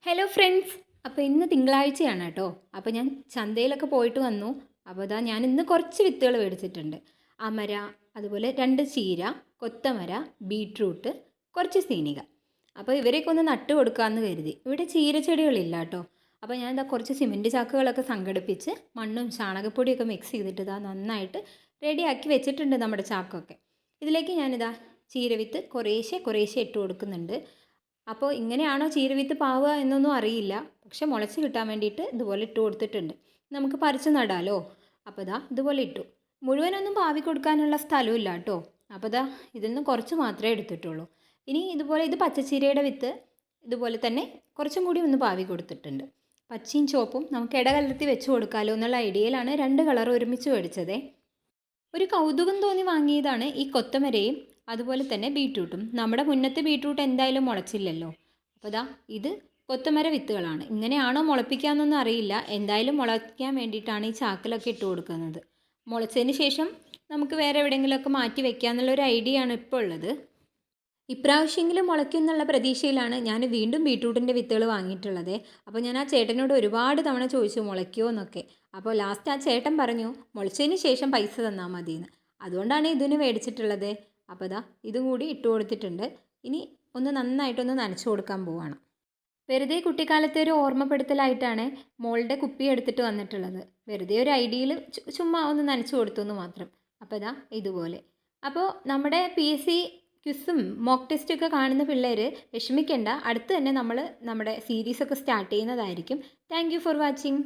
Hello friends. അപ്പോൾ ഇന്ന് തിങ്കളാഴ്ചയാണ് കേട്ടോ. അപ്പോൾ ഞാൻ ചന്തയിലൊക്കെ പോയിട്ട് വന്നു. അപ്പോൾ ഞാൻ ഇന്ന് കുറച്ച് വിത്തുകൾ മേടിച്ചിട്ടുണ്ട്. അമര, അതുപോലെ 2 ചീര, കൊത്തമര, ബീട്രൂട്ട്, കുറച്ച് സീനിക. അപ്പോൾ ഇവരെയൊക്കെ ഒന്ന് നട്ട് കൊടുക്കാമെന്ന് കരുതി. ഇവിടെ ചീര ചെടികളില്ല കേട്ടോ. അപ്പോൾ ഞാൻ കുറച്ച് സിമൻറ്റ് ചാക്കുകളൊക്കെ സംഘടിപ്പിച്ച് മണ്ണും ചാണകപ്പൊടിയൊക്കെ മിക്സ് ചെയ്തിട്ട് നന്നായിട്ട് റെഡിയാക്കി വെച്ചിട്ടുണ്ട് നമ്മുടെ ചാക്കൊക്കെ. ഇതിലേക്ക് ഞാനിതാ ചീരവിത്ത് കുറേശ്ശെ കുറേശ്ശെ ഇട്ട് കൊടുക്കുന്നുണ്ട്. അപ്പോൾ ഇങ്ങനെയാണോ ചീരവിത്ത് പാവുക എന്നൊന്നും അറിയില്ല. പക്ഷെ മുളച്ച് കിട്ടാൻ വേണ്ടിയിട്ട് ഇതുപോലെ ഇട്ട് കൊടുത്തിട്ടുണ്ട്. നമുക്ക് പറിച്ച് നടാലോ. അപ്പോൾ ഇതുപോലെ ഇട്ടു. മുഴുവനൊന്നും പാവി കൊടുക്കാനുള്ള സ്ഥലമില്ല കേട്ടോ. അപ്പോൾ ഇതിൽ നിന്ന് കുറച്ച് മാത്രമേ എടുത്തിട്ടുള്ളൂ. ഇനി ഇതുപോലെ ഇത് പച്ചച്ചീരയുടെ വിത്ത് ഇതുപോലെ തന്നെ കുറച്ചും കൂടി ഒന്ന് പാവി കൊടുത്തിട്ടുണ്ട്. പച്ചയും ചുവപ്പും നമുക്ക് ഇടകലർത്തി വെച്ച് കൊടുക്കാമല്ലോ എന്നുള്ള ഐഡിയയിലാണ് 2 കളർ ഒരുമിച്ച് മേടിച്ചതേ. ഒരു കൗതുകം തോന്നി വാങ്ങിയതാണ് ഈ കൊത്തമരയും അതുപോലെ തന്നെ ബീട്രൂട്ടും. നമ്മുടെ മുന്നത്തെ ബീട്രൂട്ട് എന്തായാലും മുളച്ചില്ലല്ലോ. അപ്പോൾ ഇത് കൊത്തമര വിത്തുകളാണ്. ഇങ്ങനെയാണോ മുളപ്പിക്കാമെന്നൊന്നും അറിയില്ല. എന്തായാലും മുളയ്ക്കാൻ വേണ്ടിയിട്ടാണ് ഈ ചാക്കിലൊക്കെ ഇട്ട് കൊടുക്കുന്നത്. മുളച്ചതിന് ശേഷം നമുക്ക് വേറെ എവിടെയെങ്കിലുമൊക്കെ മാറ്റി വെക്കാമെന്നുള്ളൊരു ഐഡിയ ആണ് ഇപ്പോൾ ഉള്ളത്. ഇപ്രാവശ്യമെങ്കിലും മുളയ്ക്കും എന്നുള്ള പ്രതീക്ഷയിലാണ് ഞാൻ വീണ്ടും ബീട്രൂട്ടിൻ്റെ വിത്തുകൾ വാങ്ങിയിട്ടുള്ളത്. അപ്പോൾ ഞാൻ ആ ചേട്ടനോട് ഒരുപാട് തവണ ചോദിച്ചു മുളയ്ക്കുമോ എന്നൊക്കെ. അപ്പോൾ ലാസ്റ്റ് ആ ചേട്ടൻ പറഞ്ഞു മുളച്ചതിന് ശേഷം പൈസ തന്നാൽ മതിയെന്ന്. അതുകൊണ്ടാണ് ഇതിന് മേടിച്ചിട്ടുള്ളത്. അപ്പോൾ ഇതും കൂടി ഇട്ട് കൊടുത്തിട്ടുണ്ട്. ഇനി ഒന്ന് നന്നായിട്ടൊന്ന് നനച്ചു കൊടുക്കാൻ പോവാണ്. വെറുതെ കുട്ടിക്കാലത്തെ ഒരു ഓർമ്മപ്പെടുത്തലായിട്ടാണ് മോളുടെ കുപ്പി എടുത്തിട്ട് വന്നിട്ടുള്ളത്. വെറുതെ ഒരു ഐഡിയയിൽ ചുമ്മാ ഒന്ന് നനച്ചു കൊടുത്തു എന്ന് മാത്രം. അപ്പോൾ ഇതുപോലെ. അപ്പോൾ നമ്മുടെ PSC ക്വിസും മോക്ക് ടെസ്റ്റൊക്കെ കാണുന്ന പിള്ളേർ വിഷമിക്കേണ്ട. അടുത്ത് തന്നെ നമ്മൾ നമ്മുടെ സീരീസൊക്കെ സ്റ്റാർട്ട് ചെയ്യുന്നതായിരിക്കും. Thank you for watching.